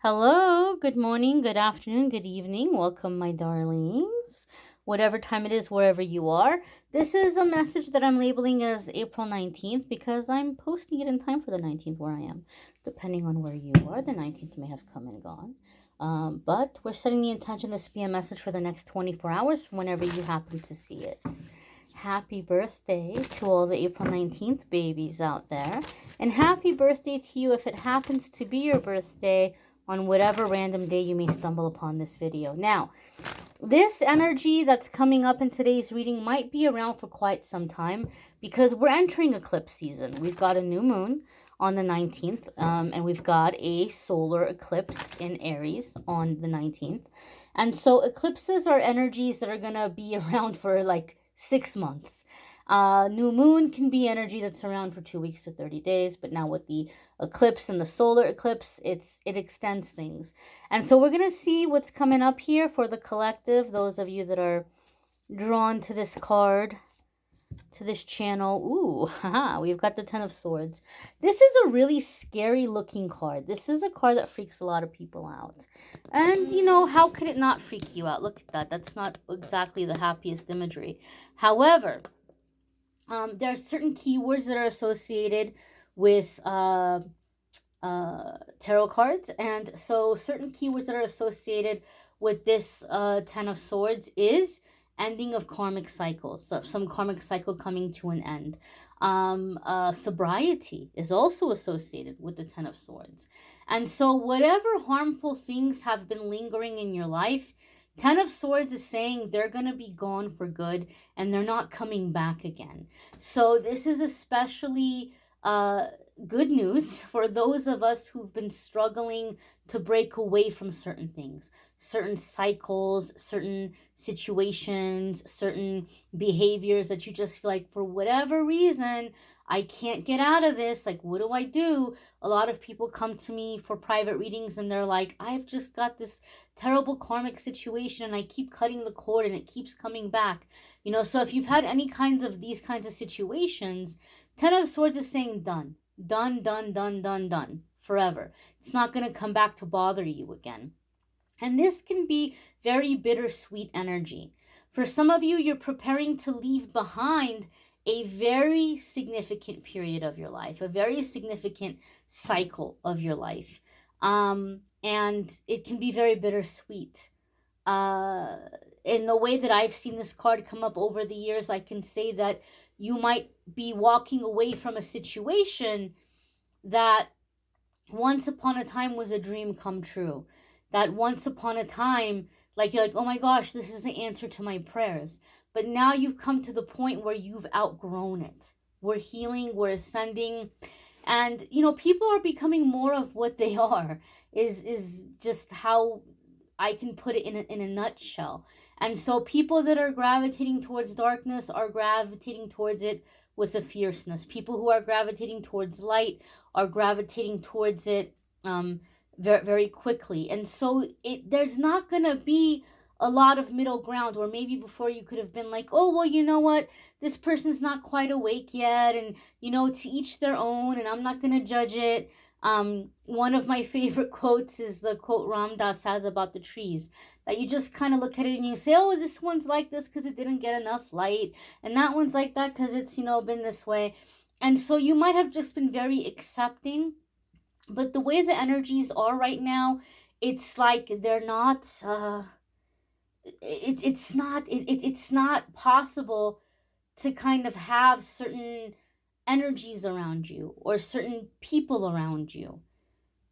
Hello, good morning, good afternoon, good evening. Welcome, my darlings. Whatever time it is, wherever you are. This is a message that I'm labeling as April 19th because I'm posting it in time for the 19th where I am. Depending on where you are, the 19th may have come and gone. But we're setting the intention this to be a message for the next 24 hours whenever you happen to see it. Happy birthday to all the April 19th babies out there. And happy birthday to you if it happens to be your birthday on whatever random day you may stumble upon this video. Now, this energy that's coming up in today's reading might be around for quite some time because we're entering eclipse season. We've got a new moon on the 19th, and we've got a solar eclipse in Aries on the 19th. And so eclipses are energies that are going to be around for like 6 months. New moon can be energy that's around for 2 weeks to 30 days, but now with the eclipse and the solar eclipse, it extends things. And so we're going to see what's coming up here for the collective, those of you that are drawn to this card, to this channel. Ooh, haha, we've got the Ten of Swords. This is a really scary looking card. This is a card that freaks a lot of people out. And, how could it not freak you out? Look at that. That's not exactly the happiest imagery. However, there are certain keywords that are associated with tarot cards. And so certain keywords that are associated with this Ten of Swords is ending of karmic cycles, so some karmic cycle coming to an end. Sobriety is also associated with the Ten of Swords. And so whatever harmful things have been lingering in your life, Ten of Swords is saying they're going to be gone for good and they're not coming back again. So this is especially good news for those of us who've been struggling to break away from certain things, certain cycles, certain situations, certain behaviors that you just feel like for whatever reason, I can't get out of this. Like, what do I do? A lot of people come to me for private readings and they're like, I've just got this terrible karmic situation and I keep cutting the cord and it keeps coming back. So if you've had any kinds of these kinds of situations, Ten of Swords is saying done. Done, done, done, done, done. Forever. It's not going to come back to bother you again. And this can be very bittersweet energy. For some of you, you're preparing to leave behind a very significant period of your life, a very significant cycle of your life. And it can be very bittersweet. In the way that I've seen this card come up over the years, I can say that you might be walking away from a situation that once upon a time was a dream come true. That once upon a time, like you're like, oh my gosh, this is the answer to my prayers. But now you've come to the point where you've outgrown it. We're healing, we're ascending. And, people are becoming more of what they are, is just how I can put it in a nutshell. And so people that are gravitating towards darkness are gravitating towards it with a fierceness. People who are gravitating towards light are gravitating towards it very, very quickly. And so there's not going to be a lot of middle ground where maybe before you could have been like, oh, well, you know what? This person's not quite awake yet. And, to each their own. And I'm not going to judge it. One of my favorite quotes is the quote Ram Dass has about the trees, that you just kind of look at it and you say, oh, this one's like this because it didn't get enough light, and that one's like that because it's, been this way. And so you might have just been very accepting, but the way the energies are right now, it's like they're not, it's not possible to kind of have certain energies around you or certain people around you.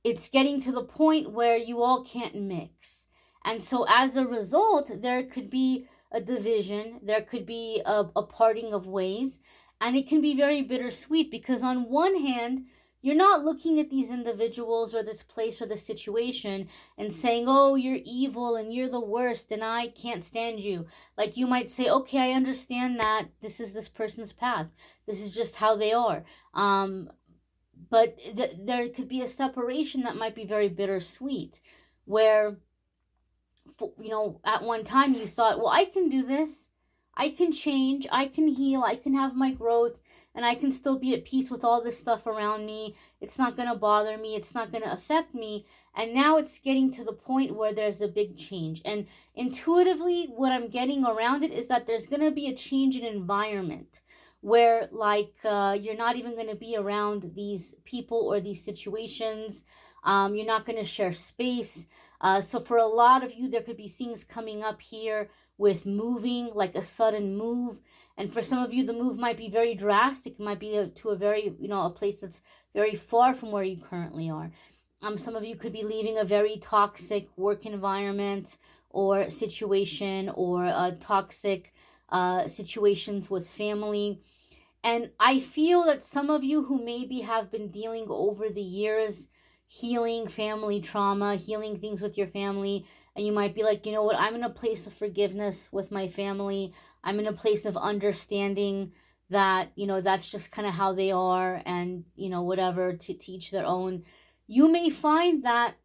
It's getting to the point where you all can't mix. And so as a result, there could be a division, there could be a parting of ways, and it can be very bittersweet because on one hand, you're not looking at these individuals or this place or this situation and saying, oh, you're evil and you're the worst and I can't stand you. Like you might say, okay, I understand that this is this person's path. This is just how they are. But there could be a separation that might be very bittersweet where, at one time you thought, well, I can do this. I can change. I can heal. I can have my growth. and I can still be at peace with all this stuff around me. It's not going to bother me. It's not going to affect me. And now it's getting to the point where there's a big change. And intuitively, what I'm getting around it is that there's going to be a change in environment where, like, you're not even going to be around these people or these situations. You're not going to share space. So for a lot of you, there could be things coming up here with moving, like a sudden move. And for some of you, the move might be very drastic. It might be to a very, a place that's very far from where you currently are. Some of you could be leaving a very toxic work environment or situation, or toxic situations with family. And I feel that some of you who maybe have been dealing over the years, healing family trauma, healing things with your family, and you might be like, you know what, I'm in a place of forgiveness with my family. I'm in a place of understanding that, that's just kind of how they are, and, whatever, to teach their own. You may find that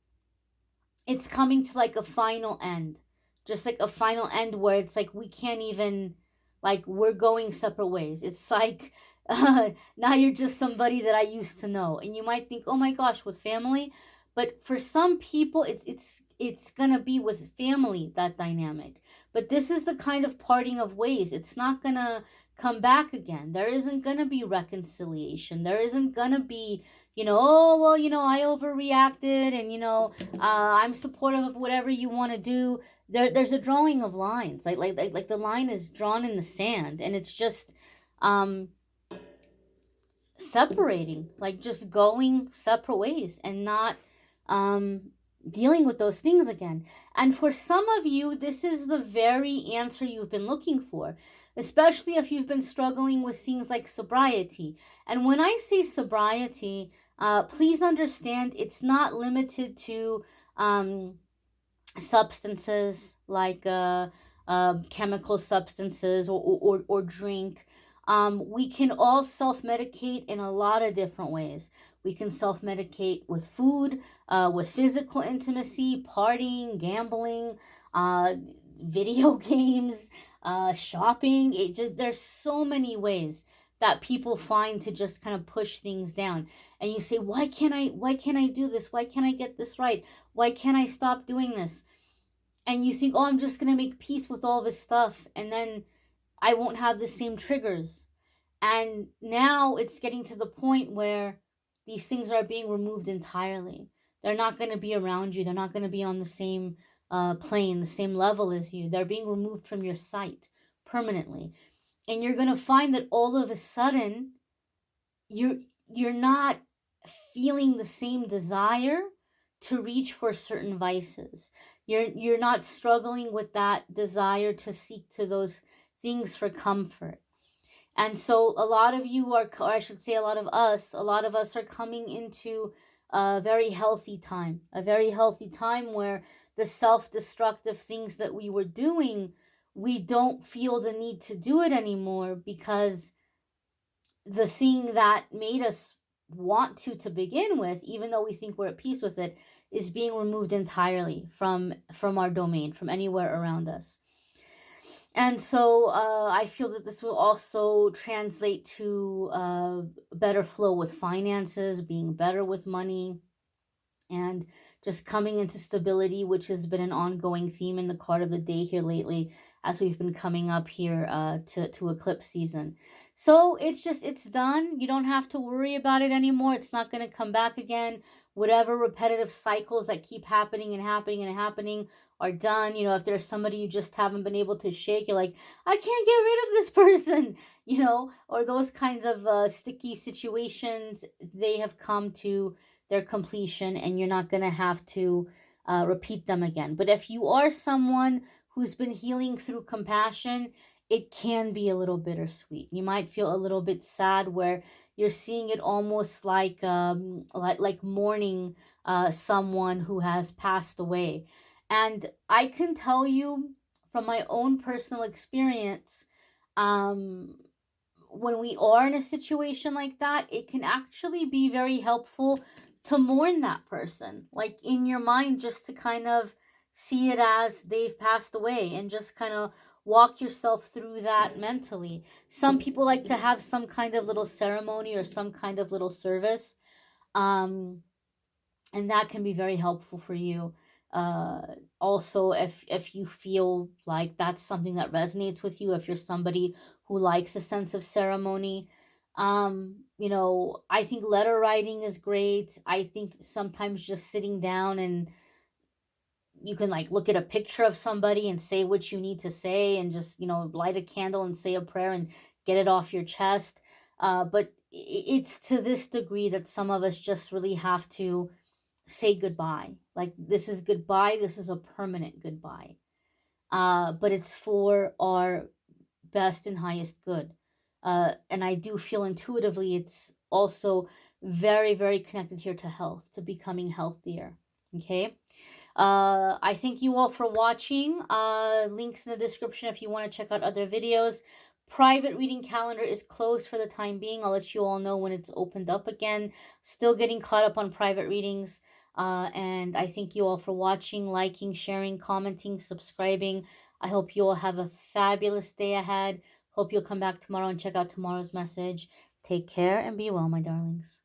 it's coming to like a final end, just like a final end where it's like we can't even, like, we're going separate ways. It's like, now you're just somebody that I used to know, and you might think, oh my gosh, with family. But for some people, it's gonna be with family, that dynamic. But this is the kind of parting of ways. It's not gonna come back again. There isn't gonna be reconciliation. There isn't gonna be, oh well, I overreacted, and I'm supportive of whatever you want to do. There's a drawing of lines, like the line is drawn in the sand, and it's just um separating, like just going separate ways, and not um dealing with those things again. And for some of you, this is the very answer you've been looking for, especially if you've been struggling with things like sobriety. And when I say sobriety, please understand, it's not limited to substances, like chemical substances, or drink. We can all self-medicate in a lot of different ways. We can self-medicate with food, with physical intimacy, partying, gambling, uh, video games, shopping. There's so many ways that people find to just kind of push things down. And you say, why can't I do this? Why can't I get this right? Why can't I stop doing this? And you think, oh, I'm just going to make peace with all this stuff, and then I won't have the same triggers. And now it's getting to the point where these things are being removed entirely. They're not going to be around you. They're not going to be on the same plane, the same level as you. They're being removed from your sight permanently. And you're going to find that all of a sudden, you're you're not feeling the same desire to reach for certain vices. You're not struggling with that desire to seek to those things for comfort. And so a lot of you are, or I should say a lot of us are coming into a very healthy time, where the self-destructive things that we were doing, we don't feel the need to do it anymore, because the thing that made us want to begin with, even though we think we're at peace with it, is being removed entirely from our domain, from anywhere around us. And so I feel that this will also translate to better flow with finances, being better with money, and just coming into stability, which has been an ongoing theme in the card of the day here lately, as we've been coming up here to eclipse season. So it's done. You don't have to worry about it anymore. It's not going to come back again. Whatever repetitive cycles that keep happening and happening and happening are done. If there's somebody you just haven't been able to shake, you're like, I can't get rid of this person, or those kinds of sticky situations, they have come to their completion, and you're not going to have to repeat them again. But if you are someone who's been healing through compassion, it can be a little bittersweet. You might feel a little bit sad, where you're seeing it almost like mourning someone who has passed away. And I can tell you from my own personal experience, um, when we are in a situation like that, it can actually be very helpful to mourn that person, like in your mind, just to kind of see it as they've passed away, and just kind of walk yourself through that mentally. Some people like to have some kind of little ceremony or some kind of little service. Um, and that can be very helpful for you. uh Also, if you feel like that's something that resonates with you, if you're somebody who likes a sense of ceremony, I think letter writing is great. I think sometimes just sitting down and you can like look at a picture of somebody and say what you need to say, and just light a candle and say a prayer and get it off your chest. But it's to this degree that some of us just really have to say goodbye. Like, this is goodbye, this is a permanent goodbye. But it's for our best and highest good. And I do feel intuitively it's also very, very connected here to health, to becoming healthier. Okay. I thank you all for watching. Links in the description if you want to check out other videos. Private reading calendar is closed for the time being. I'll let you all know when it's opened up again. Still getting caught up on private readings. And I thank you all for watching, liking, sharing, commenting, subscribing. I hope you all have a fabulous day ahead. Hope you'll come back tomorrow and check out tomorrow's message. Take care and be well, my darlings.